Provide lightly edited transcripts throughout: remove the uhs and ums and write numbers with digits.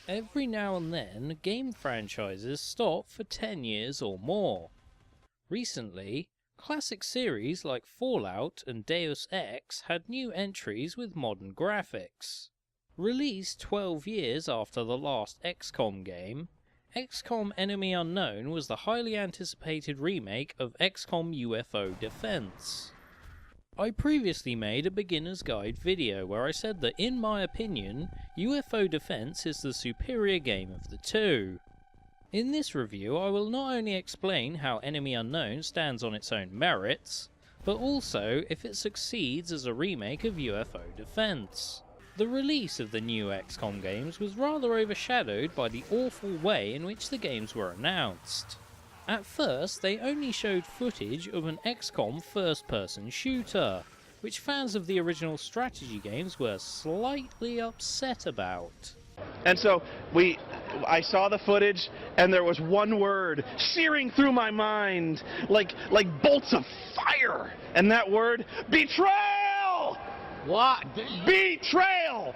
Every now and then, game franchises stop for 10 years or more. Recently, classic series like Fallout and Deus Ex had new entries with modern graphics. Released 12 years after the last XCOM game, XCOM Enemy Unknown was the highly anticipated remake of XCOM UFO Defense. I previously made a beginner's guide video where I said that in my opinion, UFO Defense is the superior game of the two. In this review I will not only explain how Enemy Unknown stands on its own merits, but also if it succeeds as a remake of UFO Defense. The release of the new XCOM games was rather overshadowed by the awful way in which the games were announced. At first, they only showed footage of an XCOM first-person shooter, which fans of the original strategy games were slightly upset about. And so I saw the footage, and there was one word searing through my mind, like bolts of fire, and that word, betrayal! What? Betrayal!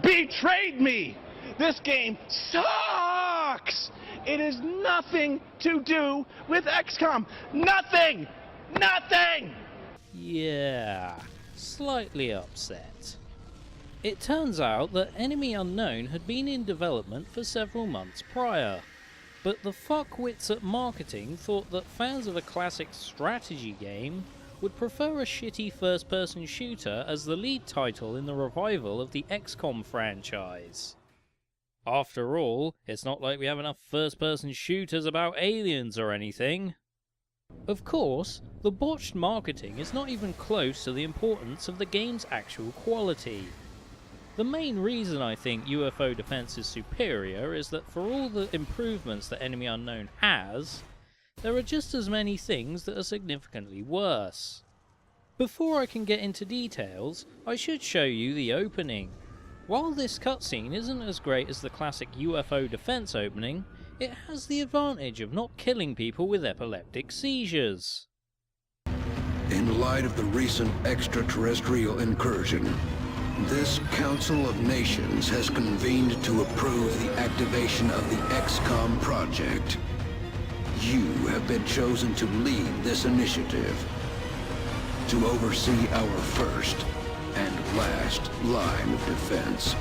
Betrayed me! This game sucks! It has nothing to do with XCOM. Nothing! Nothing! Yeah, slightly upset. It turns out that Enemy Unknown had been in development for several months prior, but the fuckwits at marketing thought that fans of a classic strategy game would prefer a shitty first-person shooter as the lead title in the revival of the XCOM franchise. After all, it's not like we have enough first-person shooters about aliens or anything. Of course, the botched marketing is not even close to the importance of the game's actual quality. The main reason I think UFO Defense is superior is that for all the improvements that Enemy Unknown has, there are just as many things that are significantly worse. Before I can get into details, I should show you the opening. While this cutscene isn't as great as the classic UFO Defense opening, it has the advantage of not killing people with epileptic seizures. In light of the recent extraterrestrial incursion, this Council of Nations has convened to approve the activation of the XCOM project. You have been chosen to lead this initiative, to oversee our first and last line of defense.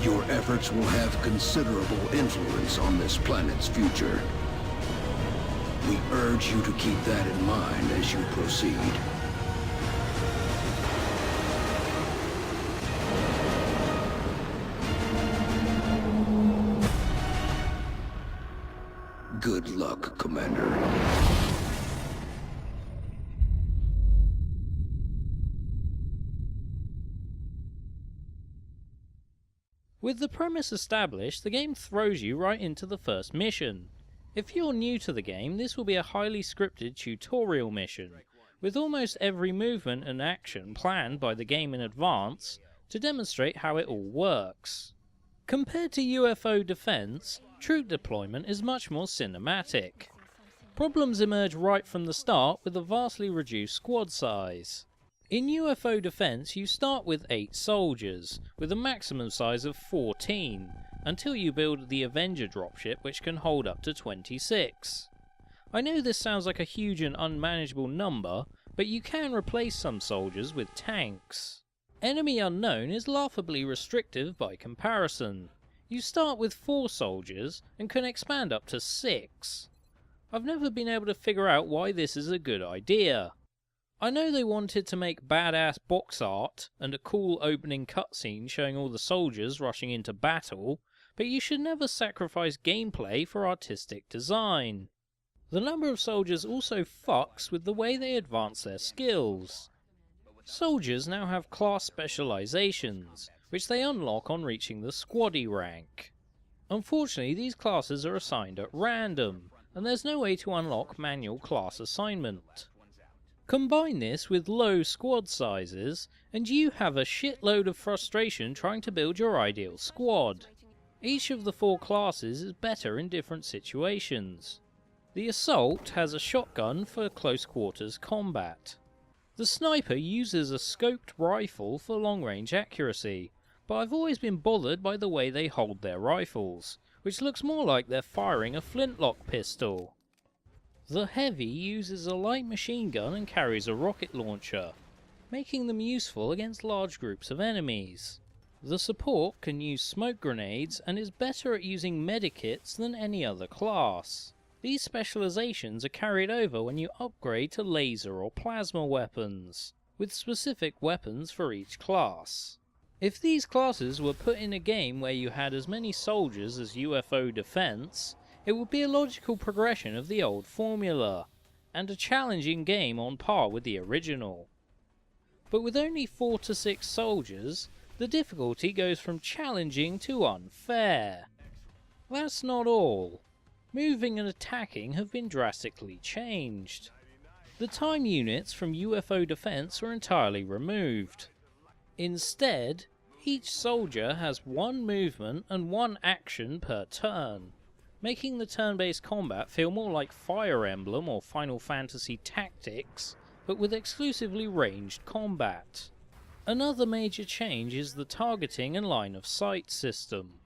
Your efforts will have considerable influence on this planet's future. We urge you to keep that in mind as you proceed. Good luck, Commander. With the premise established, the game throws you right into the first mission. If you're new to the game, this will be a highly scripted tutorial mission, with almost every movement and action planned by the game in advance to demonstrate how it all works. Compared to UFO Defense, troop deployment is much more cinematic. Problems emerge right from the start with a vastly reduced squad size. In UFO Defense you start with 8 soldiers, with a maximum size of 14, until you build the Avenger dropship which can hold up to 26. I know this sounds like a huge and unmanageable number, but you can replace some soldiers with tanks. Enemy Unknown is laughably restrictive by comparison. You start with 4 soldiers and can expand up to 6. I've never been able to figure out why this is a good idea. I know they wanted to make badass box art and a cool opening cutscene showing all the soldiers rushing into battle, but you should never sacrifice gameplay for artistic design. The number of soldiers also fucks with the way they advance their skills. Soldiers now have class specializations, which they unlock on reaching the squaddy rank. Unfortunately, these classes are assigned at random, and there's no way to unlock manual class assignment. Combine this with low squad sizes, and you have a shitload of frustration trying to build your ideal squad. Each of the 4 classes is better in different situations. The Assault has a shotgun for close quarters combat. The Sniper uses a scoped rifle for long range accuracy, but I've always been bothered by the way they hold their rifles, which looks more like they're firing a flintlock pistol. The Heavy uses a light machine gun and carries a rocket launcher, making them useful against large groups of enemies. The Support can use smoke grenades and is better at using medikits than any other class. These specializations are carried over when you upgrade to laser or plasma weapons, with specific weapons for each class. If these classes were put in a game where you had as many soldiers as UFO defense, it would be a logical progression of the old formula, and a challenging game on par with the original. But with only 4 to 6 soldiers, the difficulty goes from challenging to unfair. That's not all. Moving and attacking have been drastically changed. The time units from UFO defense were entirely removed. Instead, each soldier has 1 movement and 1 action per turn, making the turn-based combat feel more like Fire Emblem or Final Fantasy Tactics, but with exclusively ranged combat. Another major change is the targeting and line of sight system.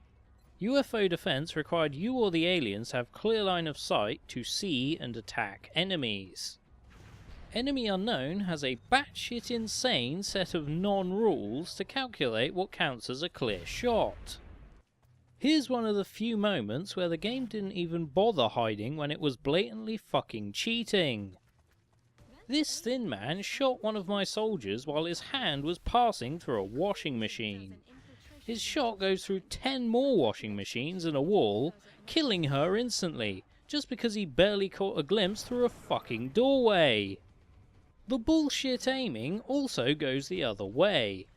UFO defense required you or the aliens to have clear line of sight to see and attack enemies. Enemy Unknown has a batshit insane set of non-rules to calculate what counts as a clear shot. Here's one of the few moments where the game didn't even bother hiding when it was blatantly fucking cheating. This thin man shot one of my soldiers while his hand was passing through a washing machine. His shot goes through 10 more washing machines and a wall, killing her instantly, just because he barely caught a glimpse through a fucking doorway. The bullshit aiming also goes the other way.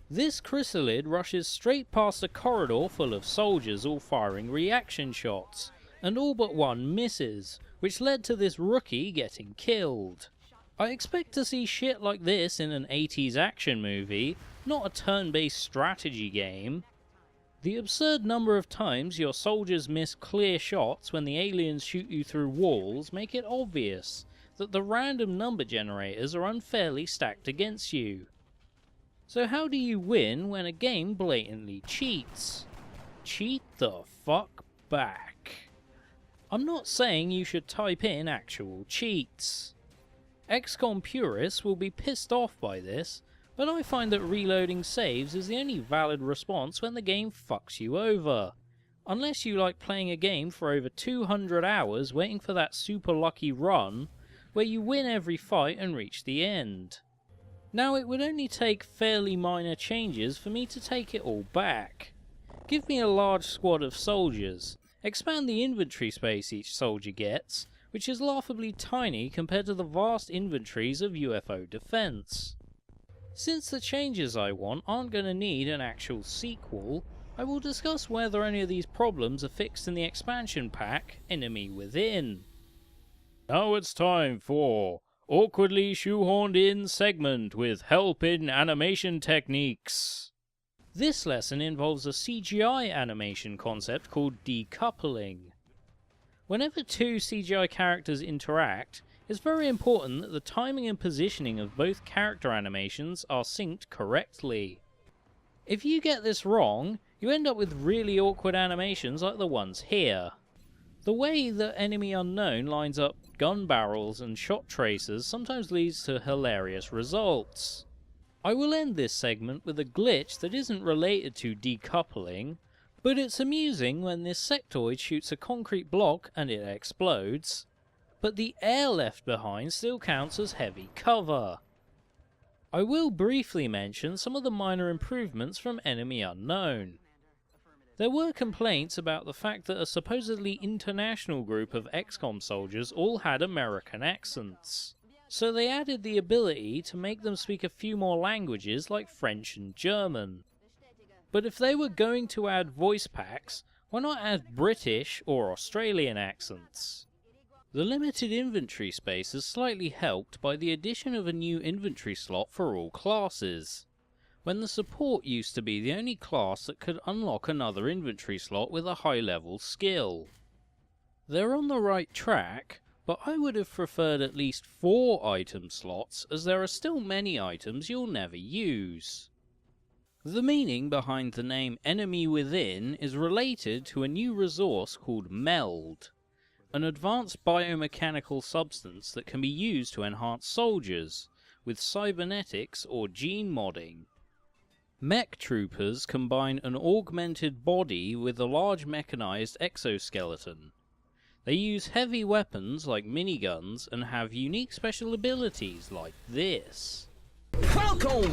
This chrysalid rushes straight past a corridor full of soldiers all firing reaction shots, and all but one misses, which led to this rookie getting killed. I expect to see shit like this in an 80s action movie, not a turn-based strategy game. The absurd number of times your soldiers miss clear shots when the aliens shoot you through walls make it obvious that the random number generators are unfairly stacked against you. So how do you win when a game blatantly cheats? Cheat the fuck back. I'm not saying you should type in actual cheats. XCOM purists will be pissed off by this, but I find that reloading saves is the only valid response when the game fucks you over. Unless you like playing a game for over 200 hours waiting for that super lucky run, where you win every fight and reach the end. Now it would only take fairly minor changes for me to take it all back. Give me a large squad of soldiers, expand the inventory space each soldier gets, which is laughably tiny compared to the vast inventories of UFO defense. Since the changes I want aren't going to need an actual sequel, I will discuss whether any of these problems are fixed in the expansion pack, Enemy Within. Now it's time for Awkwardly Shoehorned In segment with help in animation techniques. This lesson involves a CGI animation concept called decoupling. Whenever 2 CGI characters interact, it's very important that the timing and positioning of both character animations are synced correctly. If you get this wrong, you end up with really awkward animations like the ones here. The way that Enemy Unknown lines up gun barrels and shot tracers sometimes leads to hilarious results. I will end this segment with a glitch that isn't related to decoupling, but it's amusing when this sectoid shoots a concrete block and it explodes, but the air left behind still counts as heavy cover. I will briefly mention some of the minor improvements from Enemy Unknown. There were complaints about the fact that a supposedly international group of XCOM soldiers all had American accents, so they added the ability to make them speak a few more languages like French and German. But if they were going to add voice packs, why not add British or Australian accents? The limited inventory space is slightly helped by the addition of a new inventory slot for all classes, when the Support used to be the only class that could unlock another inventory slot with a high level skill. They're on the right track, but I would have preferred at least 4 item slots, as there are still many items you'll never use. The meaning behind the name Enemy Within is related to a new resource called Meld, an advanced biomechanical substance that can be used to enhance soldiers with cybernetics or gene modding. Mech troopers combine an augmented body with a large mechanized exoskeleton. They use heavy weapons like miniguns and have unique special abilities like this. Falcon!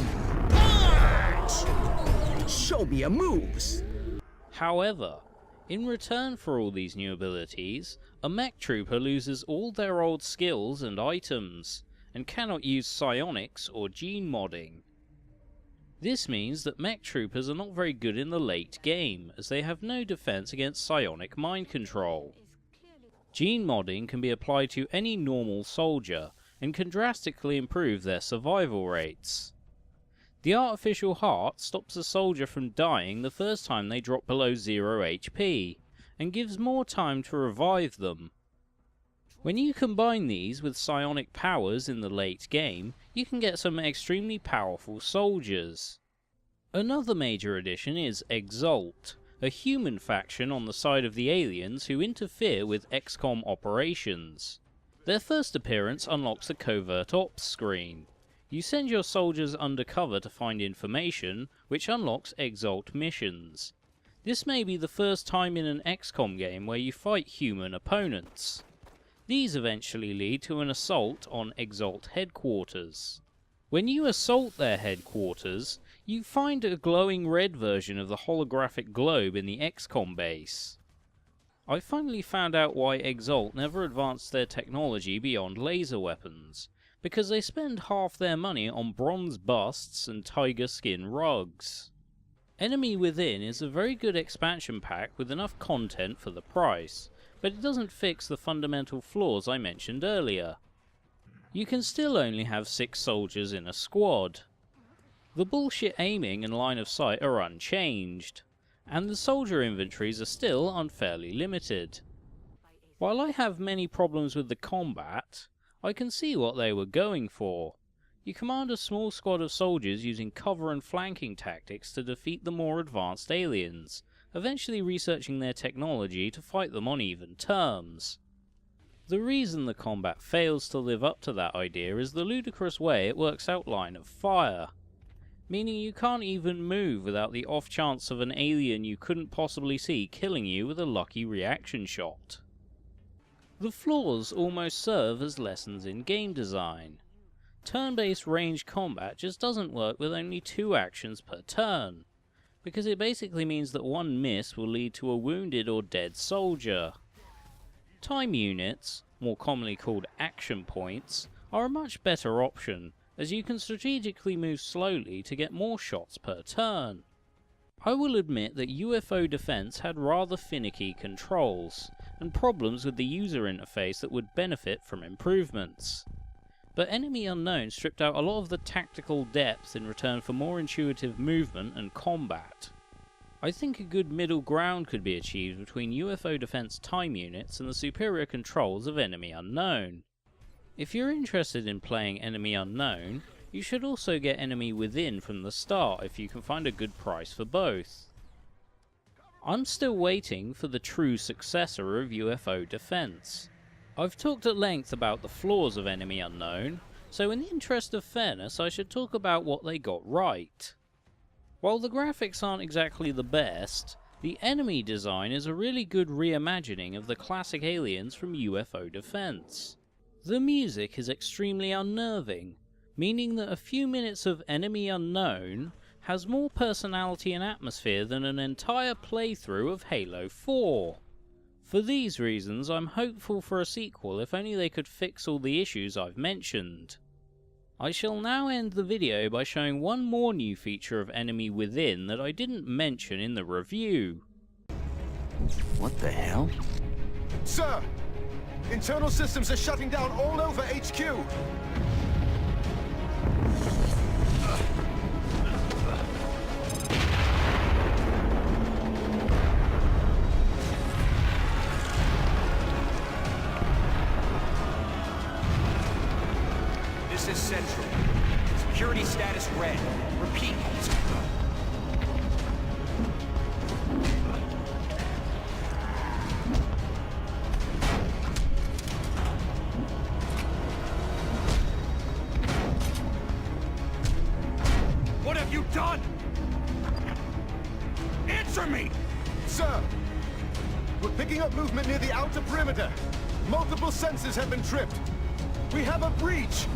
Punch! Show me your moves! However, in return for all these new abilities, a mech trooper loses all their old skills and items, and cannot use psionics or gene modding. This means that mech troopers are not very good in the late game, as they have no defense against psionic mind control. Gene modding can be applied to any normal soldier, and can drastically improve their survival rates. The artificial heart stops a soldier from dying the first time they drop below 0 HP, and gives more time to revive them. When you combine these with psionic powers in the late game, you can get some extremely powerful soldiers. Another major addition is Exalt, a human faction on the side of the aliens who interfere with XCOM operations. Their first appearance unlocks the Covert Ops screen. You send your soldiers undercover to find information, which unlocks Exalt missions. This may be the first time in an XCOM game where you fight human opponents. These eventually lead to an assault on Exalt headquarters. When you assault their headquarters, you find a glowing red version of the holographic globe in the XCOM base. I finally found out why Exalt never advanced their technology beyond laser weapons, because they spend half their money on bronze busts and tiger skin rugs. Enemy Within is a very good expansion pack with enough content for the price, but it doesn't fix the fundamental flaws I mentioned earlier. You can still only have 6 soldiers in a squad. The bullshit aiming and line of sight are unchanged, and the soldier inventories are still unfairly limited. While I have many problems with the combat, I can see what they were going for. You command a small squad of soldiers using cover and flanking tactics to defeat the more advanced aliens, eventually researching their technology to fight them on even terms. The reason the combat fails to live up to that idea is the ludicrous way it works out line of fire, meaning you can't even move without the off chance of an alien you couldn't possibly see killing you with a lucky reaction shot. The flaws almost serve as lessons in game design. Turn-based range combat just doesn't work with only 2 actions per turn, because it basically means that one miss will lead to a wounded or dead soldier. Time units, more commonly called action points, are a much better option, as you can strategically move slowly to get more shots per turn. I will admit that UFO Defense had rather finicky controls, and problems with the user interface that would benefit from improvements. But Enemy Unknown stripped out a lot of the tactical depth in return for more intuitive movement and combat. I think a good middle ground could be achieved between UFO Defense time units and the superior controls of Enemy Unknown. If you're interested in playing Enemy Unknown, you should also get Enemy Within from the start if you can find a good price for both. I'm still waiting for the true successor of UFO Defense. I've talked at length about the flaws of Enemy Unknown, so in the interest of fairness I should talk about what they got right. While the graphics aren't exactly the best, the enemy design is a really good reimagining of the classic aliens from UFO Defense. The music is extremely unnerving, meaning that a few minutes of Enemy Unknown has more personality and atmosphere than an entire playthrough of Halo 4. For these reasons, I'm hopeful for a sequel if only they could fix all the issues I've mentioned. I shall now end the video by showing one more new feature of Enemy Within that I didn't mention in the review. What the hell? Sir! Internal systems are shutting down all over HQ! This is Central. Security status red. Repeat. done? Answer me! Sir! We're picking up movement near the outer perimeter. Multiple sensors have been tripped. We have a breach!